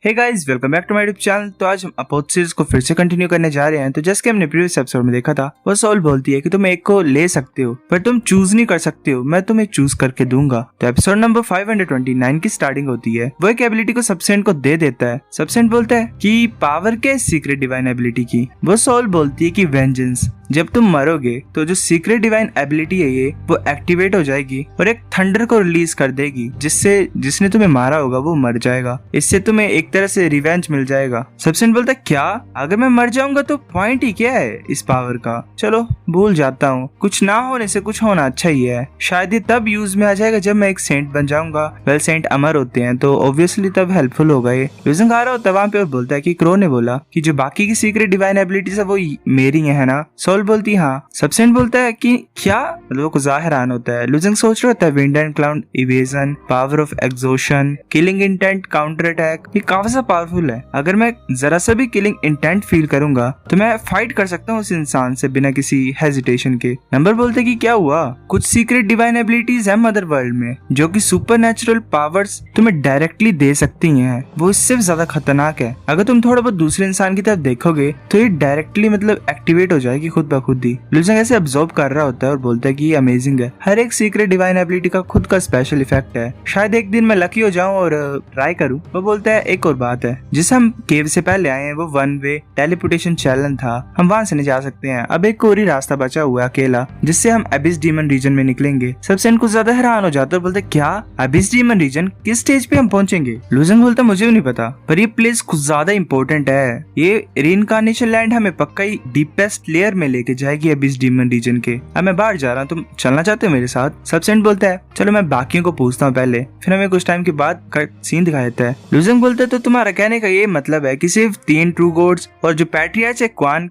Hey guys, welcome back to my YouTube channel. तो आज हम अपोथ सीरीज को फिर से कंटिन्यू करने जा रहे हैं। तो जैसे कि हमने प्रीवियस एपिसोड में देखा था, वो सोल बोलती है कि तुम एक को ले सकते हो पर तुम चूज नहीं कर सकते हो, मैं तुम्हें चूज करके दूंगा। तो एपिसोड नंबर 529 की स्टार्टिंग होती है। वो एक एबिलिटी को सबसेंट को दे देता है। सबसेंट बोलता है कि पावर क्या है सीक्रेट डिवाइन एबिलिटी की। वो सोल बोलती है कि वेंजेंस, जब तुम मरोगे तो जो सीक्रेट डिवाइन एबिलिटी है ये वो एक्टिवेट हो जाएगी और एक थंडर को रिलीज कर देगी, जिससे जिसने तुम्हें मारा होगा वो मर जाएगा। इससे तुम्हें एक तरह से रिवेंज मिल जाएगा। सबसेंट बोलता है क्या, अगर मैं मर जाऊंगा तो पॉइंट ही क्या है इस पावर का, चलो भूल जाता हूँ। कुछ ना होने से कुछ होना अच्छा ही है। शायद ये तब यूज में आ जाएगा जब मैं एक सेंट बन जाऊंगा। वेल सेंट अमर होते हैं तो ऑब्वियसली तब हेल्पफुल होगा ये। लूजंग आ रहा होता है वहाँ पे और बोलता है कि क्रो ने बोला कि जो बाकी की सीक्रेट डिवाइन एबिलिटीज है वो मेरी है ना। सोल बोलती हाँ। सबसेंट बोलता है कि क्या, मतलब वो कुछ हैरान होता है। लूजंग सोच रहा होता है wind and cloud evasion, power of exhaustion, killing intent, counter attack, ये काफी सा पावरफुल है। अगर मैं जरा सा भी किलिंग इंटेंट फील करूंगा तो मैं फाइट कर सकता हूँ उस इंसान से बिना किसी हेजिटेशन के। नंबर बोलते कि क्या हुआ, कुछ सीक्रेट डिवाइन एबिलिटीज है मदर वर्ल्ड में जो कि सुपरनेचुरल पावर्स तुम्हें डायरेक्टली दे सकती हैं। वो इससे भी ज्यादा खतरनाक है। अगर तुम थोड़ा बहुत दूसरे इंसान की तरफ देखोगे तो ये डायरेक्टली मतलब एक्टिवेट हो जाएगी खुद ब खुद ही। लूजंग ऐसे ऑब्जर्व कर रहा होता है और बोलता है कि ये अमेजिंग है। हर एक सीक्रेट डिवाइन एबिलिटी का खुद का स्पेशल इफेक्ट है। शायद एक दिन मैं लकी हो जाऊं और ट्राई करूं। वो बोलता है एक और बात है, जिसे हम केव से पहले आए हैं वो वन वे टेलीपोर्टेशन चैलेंज था, हम वहां से नहीं जा सकते हैं। अब एक और ही रास्ता बचा हुआ है अकेला, जिससे हम एबिस डीमन रीजन में निकलेंगे। सबसे इनको ज्यादा हैरान हो जाता है और बोलते क्या एबिस डीमन रीजन, किस स्टेज पे हम पहुंचेंगे। लूजंग बोलता मुझे भी नहीं पता, पर ये प्लेस कुछ ज्यादा इंपॉर्टेंट है। ये रीइंकार्नेशन लैंड हमें पक्का ही डीपेस्ट लेयर में लेके जाएगी एबिस डीमन रीजन के। अब मैं बाहर जा रहा हूँ, तुम चलना चाहते हो मेरे साथ। सबसेंट बोलता है चलो मैं बाकियों को पूछता हूँ पहले। फिर हमें कुछ टाइम के बाद सीन दिखा देता है। लूजंग बोलता है तो तुम्हारा कहने का ये मतलब है कि सिर्फ 3 ट्रू गॉड्स और जो पैट्रियार्च है क्वान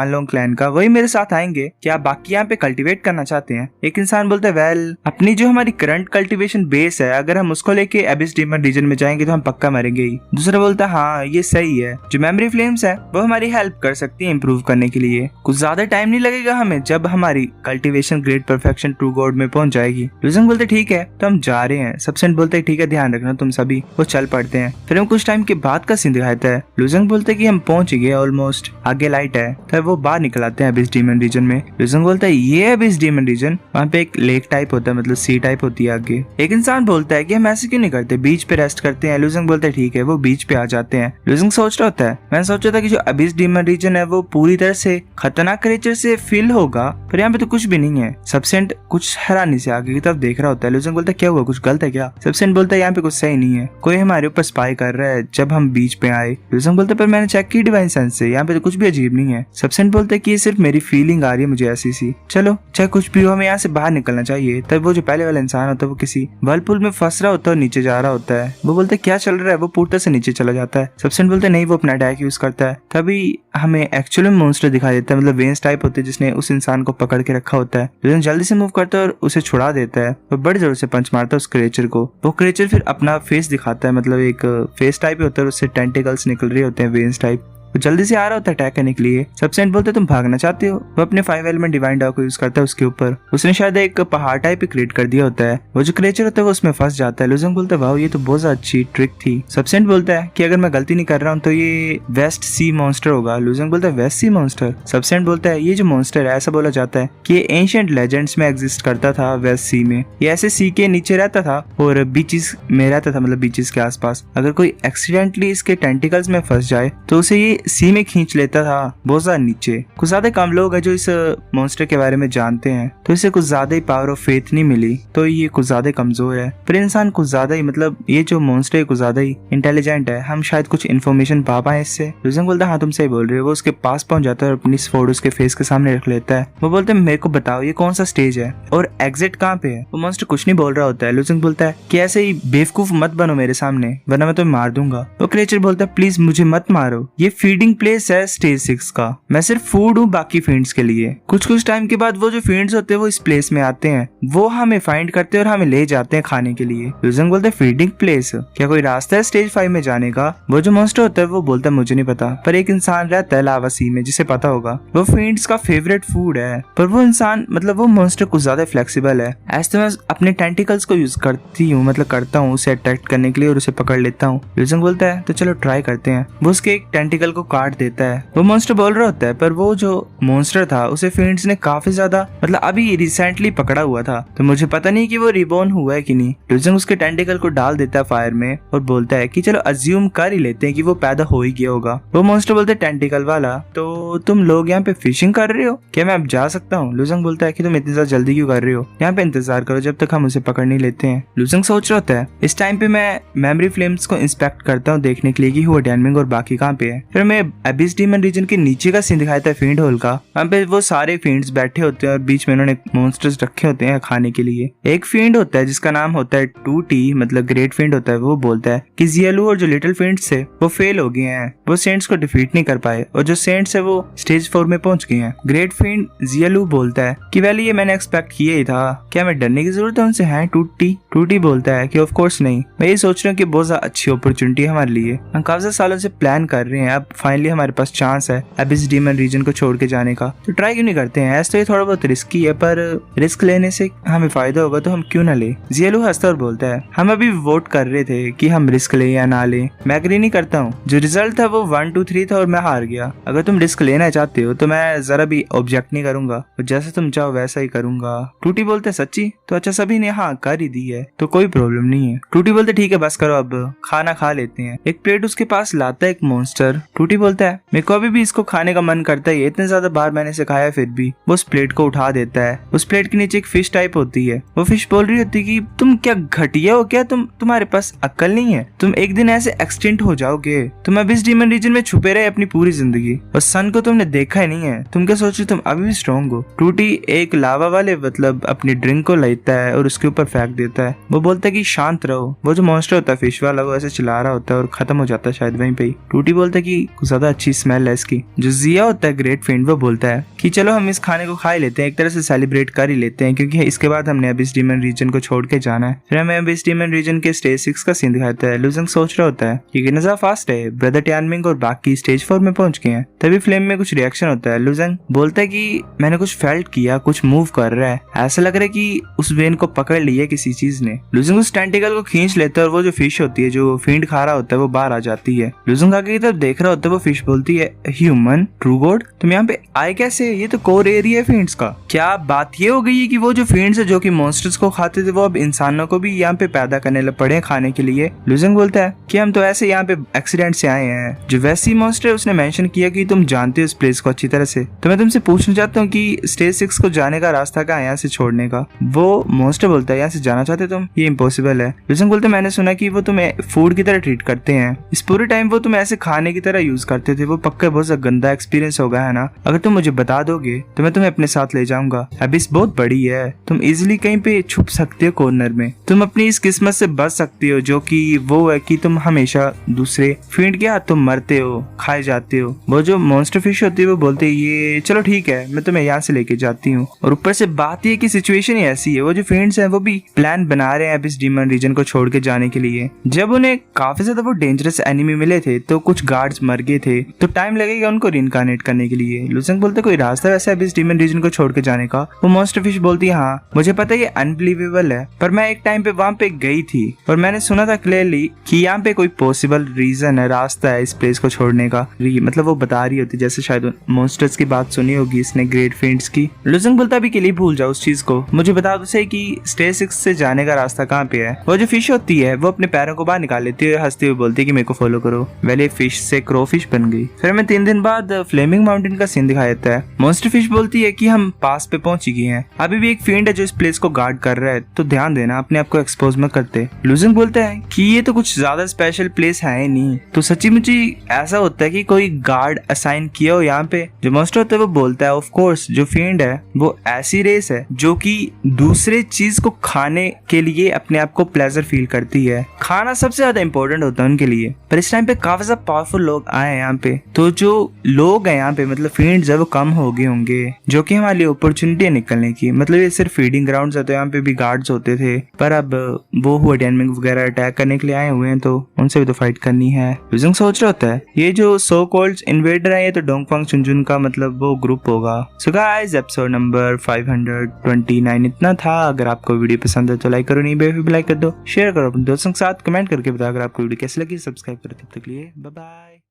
लोंग क्लैन का, वही मेरे साथ आएंगे। क्या बाकी यहाँ पे कल्टीवेट करना चाहते हैं। एक इंसान बोलता है वेल, अपनी जो हमारी करंट कल्टीवेशन बेस है अगर हम उसको लेके एबिस डीमन रीजन में जाएंगे तो हम पक्का मरेंगे ही। दूसरा बोलता है हाँ ये सही है, जो मेमोरी फ्लेम्स है वो हमारी हेल्प कर सकती है इम्प्रूव करने के लिए। कुछ ज्यादा टाइम नहीं लगेगा हमें जब हमारी cultivation great perfection true God में पहुंच जाएगी। लूजंग बोलते ठीक है तो हम जा रहे हैं। सबसेंट बोलते ठीक है ध्यान रखना तुम सभी। वो चल पड़ते हैं। फिर हम कुछ टाइम के बाद का सीन दिखाता है। लूजंग बोलते कि हम पहुंच गए ऑलमोस्ट, आगे लाइट है। तो वो बाहर निकल आते हैं एबिस डीमन रीजन में। लूजंग बोलता है ये एबिस डीमन रीजन, वहाँ पे एक लेक टाइप होता है, मतलब सी टाइप होती है आगे। एक इंसान बोलता है कि हम ऐसे क्यों नहीं करते, बीच पे रेस्ट करते हैं। लूजंग बोलते ठीक है, वो बीच पे आ जाते हैं। लूजंग सोच रहा होता है मैंने सोचा था कि जो एबिस डीमन रीजन है वो पूरी तरह से खतरनाक क्रिएचर से फिल होगा, पर यहाँ पे तो कुछ भी नहीं है। सबसेंट कुछ हैरानी से आगे की तरफ देख रहा होता है। लूजंग बोलता है क्या हुआ, कुछ गलत है क्या। सबसेंट बोलता है यहाँ पे कुछ सही नहीं है, कोई हमारे ऊपर स्पाई कर रहा है जब हम बीच पे आए। लूजंग बोलता है पर मैंने चेक की डिवाइन सेंस से, यहाँ पे तो कुछ भी अजीब नहीं है। सबसेंट बोलता है कि ये सिर्फ मेरी फीलिंग आ रही है मुझे ऐसी सी, चलो चाहे कुछ भी हो हमें यहाँ से बाहर निकलना चाहिए। तब वो जो पहले वाला इंसान होता है वो किसी वर्लपूल में फंस रहा होता है और नीचे जा रहा होता है। वो बोलता है क्या चल रहा है, वो पूर्ता से नीचे चला जाता है। सबसेंट बोलते नहीं वो अपना अटैक यूज करता है। तभी हमें एक्चुअली मॉन्स्टर दिखाई देता है, मतलब वेंस टाइप होते हैं जिसने उस इंसान को पकड़ के रखा होता है। लेकिन जल्दी से मूव करता है और उसे छुड़ा देता है और बड़ी जोर से पंच मारता है उस क्रिएचर को। वो क्रिएचर फिर अपना फेस दिखाता है, मतलब एक फेस टाइप होता है, उससे टेंटिकल्स निकल रहे होते हैं वेंस टाइप। वो जल्दी से आ रहा होता है अटैक करने के लिए। सबसेंट बोलते तुम भागना चाहते हो। वो अपने 5 एलिमेंट डिवाइन डॉग को यूज करता है उसके ऊपर। उसने शायद एक पहाड़ टाइप क्रिएट कर दिया होता है। वो जो क्रिएचर होता है वो उसमें फंस जाता है। लूजंग बोलता है वाह ये तो बहुत अच्छी ट्रिक थी। सबसेंट बोलता है कि अगर मैं गलती नहीं कर रहा हूँ तो ये वेस्ट सी मॉन्स्टर होगा। लूजंग बोलता है वेस्ट सी मॉन्स्टर। सबसेंट बोलता है ये जो मॉन्स्टर है ऐसा बोला जाता है कि ये एंशिएंट लेजेंड्स में एग्जिस्ट करता था वेस्ट सी में। ये ऐसे सी के नीचे रहता था और बीचेस में रहता था, मतलब बीचेस के आसपास। अगर कोई एक्सीडेंटली इसके टेंटिकल्स में फंस जाए तो उसे ये सी में खींच लेता था बहुत ज्यादा नीचे। कुछ ज्यादा कम लोग हैं जो इस मॉन्स्टर के बारे में जानते हैं, तो इसे कुछ ज्यादा ही पावर ऑफ फेथ नहीं मिली, तो ये कुछ ज्यादा कमजोर है। पर इंसान कुछ ज्यादा ही, मतलब ये जो मॉन्स्टर है कुछ ज्यादा ही इंटेलिजेंट है, हम शायद कुछ इन्फॉर्मेशन पा पाए इससे। लूजंग बोलता है हाँ तुम सही बोल रहे हो। वो उसके पास पहुंच जाता है और अपनी स्वॉर्ड उसके फेस के सामने रख लेता है। वो बोलते हैं मेरे को बताओ ये कौन सा स्टेज है और एग्जिट कहाँ पे है। वो मॉन्स्टर कुछ नहीं बोल रहा होता है। लूजंग बोलता है कि ऐसे ही बेवकूफ मत बनो मेरे सामने वरना मैं तुम्हें मार दूंगा। वो क्रिएचर बोलता है प्लीज मुझे मत मारो, ये फीडिंग प्लेस है स्टेज 6 का। मैं सिर्फ फूड हूँ बाकी फीड्स के लिए। कुछ टाइम के बाद वो जो फीड्स होते हैं वो इस प्लेस में आते हैं, वो हमें फाइंड करते हैं और हमें ले जाते हैं खाने के लिए। लुजंग बोलते हैं फीडिंग प्लेस, क्या कोई रास्ता है स्टेज 5 में जाने का? वो जो मॉन्स्टर होता है वो बोलता है मुझे नहीं पता, पर एक इंसान रहता है लावा सी में जिसे पता होगा। वो फीड्स का फेवरेट फूड है, पर वो इंसान मतलब वो मॉन्स्टर कुछ ज्यादा फ्लेक्सिबल है। ऐसे मैं अपने टेंटिकल्स को यूज करती हूँ, मतलब करता हूँ उसे अट्रैक्ट करने के लिए और उसे पकड़ लेता हूँ। लुजंग बोलता है तो चलो ट्राई करते हैं। वो उसके एक टेंटिकल को काट देता है। वो मॉन्स्टर बोल रहा होता है, पर वो जो मॉन्स्टर था उसे फीड्स ने काफी ज्यादा मतलब अभी रिसेंटली पकड़ा हुआ था, तो मुझे पता नहीं कि वो रिबॉर्न हुआ है कि नहीं। लुजंग उसके टेंटिकल को डाल देता है फायर में और बोलता है कि चलो अज्यूम कर ही लेते हैं कि वो पैदा हो ही गया होगा। वो मॉन्स्टर बोलते है टेंटिकल वाला, तो तुम लोग यहाँ पे फिशिंग कर रहे हो, क्या मैं अब जा सकता हूँ? लुजंग बोलता है कि तुम इतनी ज्यादा जल्दी क्यों कर रहे हो, यहाँ पे इंतजार करो जब तक हम उसे पकड़ नहीं लेते हैं। लुजंग सोच रहा होता है। इस टाइम पे मैं मेमोरी फ्लेम्स को इंस्पेक्ट करता हूँ देखने के लिए कि हुआ डैनमिंग और बाकी कहाँ पे है। फिर मैं एबिस डीमन रीजन के नीचे का सीन दिखाया था फीड होल का। वहाँ पे वो सारे फीड्स बैठे होते हैं और बीच में उन्होंने मॉन्स्टर्स रखे होते हैं खाने के लिए। एक फीड होता है जिसका नाम होता है 2T, मतलब ग्रेट फीड होता है। वो बोलता है कि जियालू और जो लिटिल फीड्स थे वो फेल हो गए हैं, वो सेंट्स को डिफीट नहीं कर पाए और जो सेंट्स है वो स्टेज 4 में पहुंच गए हैं। ग्रेट फीड जियालू बोलता है कि वेल ये मैंने एक्सपेक्ट किया ही था, क्या मैं डरने की जरूरत है उनसे? है 2T बोलता है कि ऑफ कोर्स नहीं, मैं ये सोच रहा हूँ कि बहुत ज्यादा अच्छी अपॉर्चुनिटी है हमारे लिए, हम काफी सालों से प्लान कर रहे हैं, अब फाइनली हमारे पास चांस है एबिस डीमन रीजन को छोड़ के जाने का, तो ट्राई क्यों नहीं करते हैं? ऐसे तो ये थोड़ा बहुत रिस्की है, पर रिस्क लेने से हमें फायदा होगा तो हम क्यों ना ले। जियालू हंसता और बोलता है हम अभी वोट कर रहे थे कि हम रिस्क ले या ना ले, मैं एग्री नहीं करता हूँ। जो रिजल्ट था वो 1 2 3 था और मैं हार गया। अगर तुम रिस्क लेना चाहते हो तो मैं जरा भी ऑब्जेक्ट नहीं करूंगा, जैसा तुम चाहो वैसा ही करूंगा। टूटी बोलते सच्ची? तो अच्छा सभी ने हाँ कर ही दी है तो कोई प्रॉब्लम नहीं है। टूटी बोलते ठीक है बस करो, अब खाना खा लेते हैं। एक प्लेट उसके पास लाता है एक मॉन्स्टर। टूटी बोलता है मेरे को अभी भी इसको खाने का मन करता है, इतने ज्यादा बार मैंने इसे खाया फिर भी। वो उस प्लेट को उठा देता है। उस प्लेट के नीचे एक फिश टाइप होती है। वो फिश बोल रही होती है कि तुम क्या घटिया हो क्या, तुम्हारे पास अक्ल नहीं है, तुम एक दिन ऐसे एक्सटिंक्ट हो जाओगे, तुम अभी इस डीमन रीजन में छुपे रहे अपनी पूरी जिंदगी और सन को तुमने देखा ही नहीं है, तुम क्या सोच रहे तुम अभी भी स्ट्रॉन्ग हो। टूटी एक लावा वाले मतलब अपनी ड्रिंक को लेता है और उसके ऊपर फेंक देता है। वो बोलता है कि शांत रहो। वो जो मॉन्स्टर होता है फिश वाला वो ऐसे चिल्ला रहा होता है और खत्म हो जाता है शायद वहीं पे ही। टूटी बोलता है कि कुछ ज्यादा अच्छी स्मेल है इसकी। जो जिया होता है ग्रेट फ्रेंड वो बोलता है कि चलो हम इस खाने को खा ही लेते हैं, एक तरह से सेलिब्रेट कर ही लेते हैं क्योंकि इसके बाद हमने अबिस डीमन रीजन को छोड़ के जाना है। फिर हमें अबिस डीमन रीजन के स्टेज 6 का सीन दिखाता है। लुजंग सोच रहा होता है कि गिनजा फास्ट है, ब्रदर टैनमिंग और बाकी स्टेज 4 में पहुंच गए हैं। तभी फ्लेम में कुछ रिएक्शन होता है। लुजंग बोलता है कि मैंने कुछ फेल्ट किया, कुछ मूव कर रहा है, ऐसा लग रहा है कि उस वेन को पकड़ लिया किसी चीज ने। लुजंग उस टेंटिकल को खींच लेता है और वो जो फिश होती है जो फीड खा रहा होता है वो बाहर आ जाती है। लुजंग आगे की तरफ देख रहा होता है। वो फिश बोलती है ह्यूमन ट्रू गॉड तुम यहाँ पे आए कैसे, ये तो कोर एरिया है फीड्स का। क्या बात ये हो गई है कि वो जो फीड्स है जो कि मॉन्स्टर्स को खाते थे वो अब इंसानों को भी यहाँ पे पैदा करने पड़े खाने के लिए। लुजंग बोलता है कि हम तो ऐसे यहाँ पे एक्सीडेंट से आए हैं। जो वैसी मॉन्स्टर उसने मेंशन किया कि तुम जानते हो इस प्लेस को अच्छी तरह से, तो मैं तुमसे पूछना चाहता हूँ कि स्टेज 6 को जाने का रास्ता क्या है यहाँ से छोड़ने का। वो मॉन्स्टर बोलता है यहाँ से जाना चाहते तुम, ये इम्पॉसिबल है। लुजंग बोलते मैंने सुना कि वो तुम्हें फूड की तरह ट्रीट करते हैं, इस पूरे टाइम वो तुम्हें ऐसे खाने की तरह यूज करते थे, वो पक्का बहुत ज्यादा गंदा एक्सपीरियंस होगा है ना। अगर तुम मुझे बता दोगे तो मैं तुम्हें अपने साथ ले जाऊंगा। अबिस बहुत बड़ी है, तुम इजिली कहीं पे छुप सकते हो कॉर्नर में, तुम अपनी इस किस्मत से बच सकते हो जो कि वो है कि तुम हमेशा दूसरे फीड के हाथ तुम मरते हो, खाए जाते हो। वो जो मॉन्स्टर फिश होती है वो बोलते है ये चलो ठीक है मैं तुम्हें यहाँ से लेके जाती हूँ। और ऊपर से बात ये कि सिचुएशन ही ऐसी है, वो जो फीड्स हैं वो भी प्लान बना रहे हैं अबिस डीमन रीजन को छोड़ के जाने के लिए। जब उन्हें काफी ज्यादा वो डेंजरस एनिमी मिले थे तो कुछ गार्ड्स मर गए थे, तो टाइम लगेगा उनको रिइनकार्नेट करने के लिए। लुजंग बोलते कोई रास्ता वैसा अबिस डीमन रीजन को छोड़ के जाने का। वो मॉन्स्टर फिश बोलती है हाँ मुझे पता है ये अनबिलीवेबल है, पर मैं एक टाइम पे वहाँ पे गई थी और मैंने सुना था क्लियरली कि यहाँ पे कोई पॉसिबल रीजन है, रास्ता है इस प्लेस को छोड़ने का। मतलब वो बता रही होती जैसे शायद मॉन्स्टर्स की बात सुनी होगी इसने ग्रेट फीड्स की। लुजंग बोलता अभी के लिए भूल जाओ उस चीज को, मुझे बता दो सही कि स्टेज 6 से जाने का रास्ता कहाँ पे है। वो जो फिश होती है वो अपने पैरों को बाहर निकाल लेती है, हंसते हुए बोलती है कि मेरे को फॉलो करो। वेल फिश से क्रो फिश बन गई। फिर हमें 3 दिन बाद फ्लेमिंग माउंटेन का सीन दिखाया जाता है। मॉन्स्टर फिश बोलती है कि हम पास पे पहुंच गए हैं, अभी भी एक फील्ड है जो इस प्लेस को गार्ड कर रहा है, तो ध्यान देना अपने आप को एक्सपोज मत करते। लुजंग बोलता है कि ये तो कुछ ज्यादा स्पेशल प्लेस है नहीं, तो सच्ची मुझे ऐसा होता है कि कोई गार्ड असाइन किया हो यहाँ पे। जो मॉन्स्टर होता है वो बोलता है ऑफ कोर्स जो फील्ड है वो ऐसी रेस है जो कि दूसरे चीज को खाने के लिए अपने आप को प्लेजर फील करती है, खाना सबसे ज्यादा इंपॉर्टेंट होता है उनके लिए। पर इस टाइम पे काफी ज्यादा पावरफुल लोग आए यहाँ पे, तो जो लोग हैं यहाँ पे मतलब फील्ड्स है वो कम हो गए होंगे, जो कि हमारे लिए अपॉर्चुनिटी है निकलने की। मतलब ये सिर्फ फीडिंग ग्राउंड है, तो यहाँ पे भी गार्ड्स होते थे, पर अब वो हुए डेनमिंग वगैरह अटैक करने के लिए आए हुए हैं, तो उनसे भी तो फाइट करनी है। विजंग सोच रहा होता है ये जो सो कॉल्ड इन्वेडर है ये तो डोंगफंग चुनजुन का मतलब वो ग्रुप होगा। सो गाइस एपिसोड नंबर 529 इतना था। अगर आपको वीडियो पसंद है तो लाइक करो, नहीं बेफिक्र लाइक कर दो, शेयर करो अपने दोस्तों के साथ, कमेंट करके बताओ अगर आपको वीडियो कैसी लगी, सब्सक्राइब करो। तब तक के लिए बाय बाय।